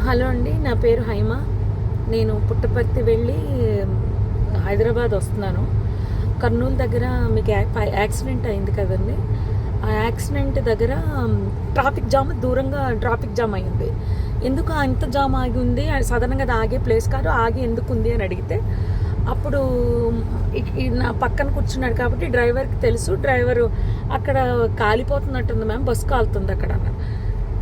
Hello అండి, నా పేరు హైమ. నేను పుట్టపర్తి వెళ్ళి హైదరాబాద్ వస్తున్నాను. కర్నూలు దగ్గర మీకు యాక్సిడెంట్ అయింది కదండి. ఆ యాక్సిడెంట్ దగ్గర దూరంగా ట్రాఫిక్ జామ్ అయింది. ఎందుకు అంత జామ్ ఆగి ఉంది? సాధారణంగా అది ఆగే ప్లేస్ కాదు. ఆగి ఎందుకు ఉంది అని అడిగితే అప్పుడు నా పక్కన కూర్చున్నాడు కాబట్టి డ్రైవర్కి తెలుసు. డ్రైవరు అక్కడ కాలిపోతున్నట్టుంది మ్యామ్, బస్సు కాలుతుంది అక్కడ అన్నారు.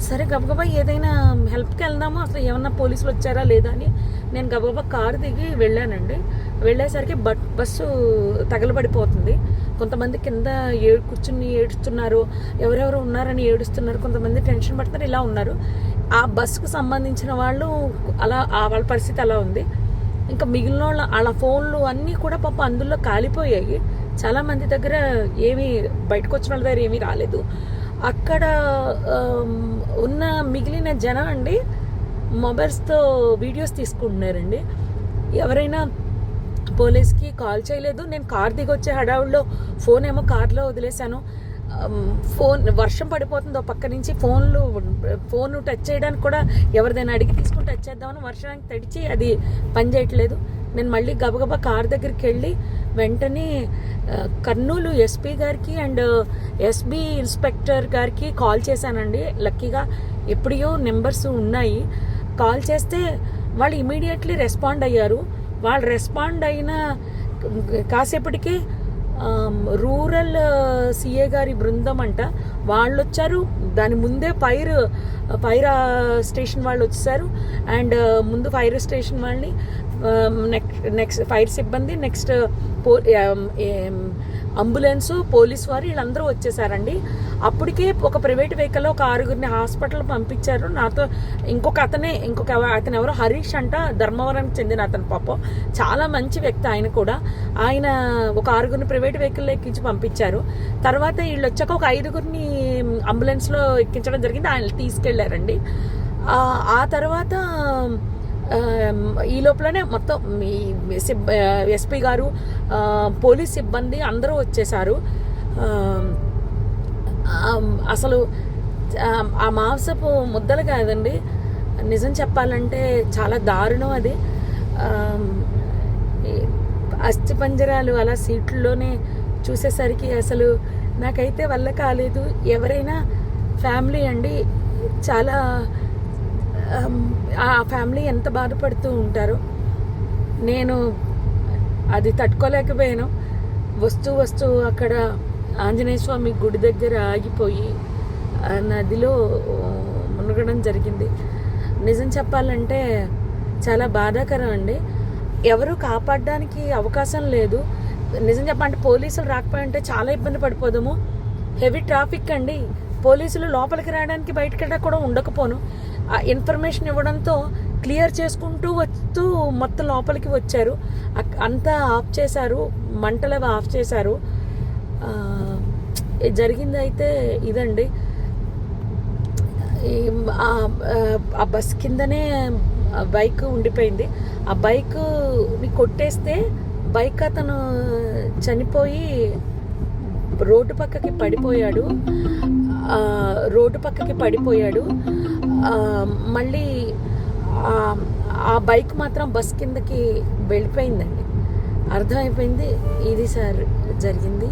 సరే గబగబా ఏదైనా హెల్ప్కి వెళ్దామా, అసలు ఏమన్నా పోలీసులు వచ్చారా లేదా అని నేను గబగబా కారు దిగి వెళ్ళానండి. వెళ్ళేసరికి బస్సు తగలబడిపోతుంది. కొంతమంది కింద కూర్చుని ఏడుస్తున్నారు, ఎవరెవరు ఉన్నారని ఏడుస్తున్నారు, కొంతమంది టెన్షన్ పడుతున్నారు, ఇలా ఉన్నారు. ఆ బస్సుకు సంబంధించిన వాళ్ళు అలా వాళ్ళ పరిస్థితి అలా ఉంది. ఇంకా మిగిలిన వాళ్ళ ఫోన్లు అన్నీ కూడా పాప అందులో కాలిపోయాయి. చాలామంది దగ్గర ఏమీ బయటకు వచ్చిన వాళ్ళ దగ్గర ఏమీ రాలేదు. అక్కడ ఉన్న మిగిలిన జనం అండి మొబైల్స్తో వీడియోస్ తీసుకుంటున్నారండి. ఎవరైనా పోలీస్కి కాల్ చేయలేదు. నేను కార్ దిగి వచ్చే హడావుల్లో ఫోన్ ఏమో కార్లో వదిలేశాను. వర్షం పడిపోతుంది పక్క నుంచి. ఫోన్ టచ్ చేయడానికి కూడా ఎవరిదైనా అడిగి తీసుకుని టచ్ చేద్దామని వర్షానికి తడిచి అది పని చేయట్లేదు. నేను మళ్ళీ గబగబా కార్ దగ్గరికి వెళ్ళి వెంటనే కర్నూలు ఎస్పీ గారికి అండ్ ఎస్బీ ఇన్స్పెక్టర్ గారికి కాల్ చేశానండి. లక్కీగా ఎప్పుడో నెంబర్స్ ఉన్నాయి. కాల్ చేస్తే వాళ్ళు ఇమీడియట్లీ రెస్పాండ్ అయ్యారు. వాళ్ళు రెస్పాండ్ అయిన కాసేపటికి రూరల్ సిఏ గారి బృందం అంట వాళ్ళు వచ్చారు. దాని ముందే ఫైర్ స్టేషన్ వాళ్ళు వచ్చేసారు. అండ్ ముందు ఫైర్ స్టేషన్ వాళ్ళని నెక్స్ట్ ఫైర్ సిబ్బంది, నెక్స్ట్ అంబులెన్స్, పోలీస్ వారు వీళ్ళందరూ వచ్చేసారండి. అప్పటికే ఒక ప్రైవేట్ వెహికల్లో ఒక 6గురిని హాస్పిటల్ పంపించారు. నాతో అతను ఎవరో హరీష్ అంట, ధర్మవరానికి చెందిన అతను. పాపం చాలా మంచి వ్యక్తి ఆయన కూడా. ఆయన ఒక 6గురిని ప్రైవేట్ వెహికల్లో ఎక్కించి పంపించారు. తర్వాత వీళ్ళు వచ్చాక ఒక 5గురిని అంబులెన్స్లో ఎక్కించడం జరిగింది. ఆయన తీసుకెళ్లారండి. ఆ తర్వాత ఈ లోపలనే మొత్తం ఎస్పీ గారు, పోలీస్ సిబ్బంది అందరూ వచ్చేసారు. అసలు ఆ మాంసపు ముద్దలు కాదండి, నిజం చెప్పాలంటే చాలా దారుణం అది. అస్థిపంజరాలు అలా సీట్లలోనే చూసేసరికి అసలు నాకైతే వల్ల కాలేదు. ఎవరైనా ఫ్యామిలీ అండి, చాలా ఆ ఫ్యామిలీ ఎంత బాధపడుతూ ఉంటారో. నేను అది తట్టుకోలేకపోయాను. వస్తూ అక్కడ ఆంజనేయ స్వామి గుడి దగ్గర ఆగిపోయి నదిలో మునగడం జరిగింది. నిజం చెప్పాలంటే చాలా బాధాకరం అండి. ఎవరు కాపాడడానికి అవకాశం లేదు. నిజం చెప్పాలంటే పోలీసులు రాకపోయింటే చాలా ఇబ్బంది పడిపోదాము. హెవీ ట్రాఫిక్ అండి. పోలీసులు లోపలికి రావడానికి బయటకి కూడా ఉండకపోను. ఇన్ఫర్మేషన్ ఇవ్వడంతో క్లియర్ చేసుకుంటూ వస్తూ మొత్తం లోపలికి వచ్చారు. అంతా ఆఫ్ చేశారు, మంటలు ఆఫ్ చేశారు. జరిగింది అయితే ఇదండి. ఆ బస్ కిందనే బైక్ ఉండిపోయింది. ఆ బైక్ని కొట్టేస్తే బైక్ అతను చనిపోయి రోడ్డు పక్కకి పడిపోయాడు. మళ్ళీ ఆ బైక్ మాత్రం బస్ కిందకి వెళ్ళిపోయిందండి. అర్థమైపోయింది ఇది సార్ జరిగింది.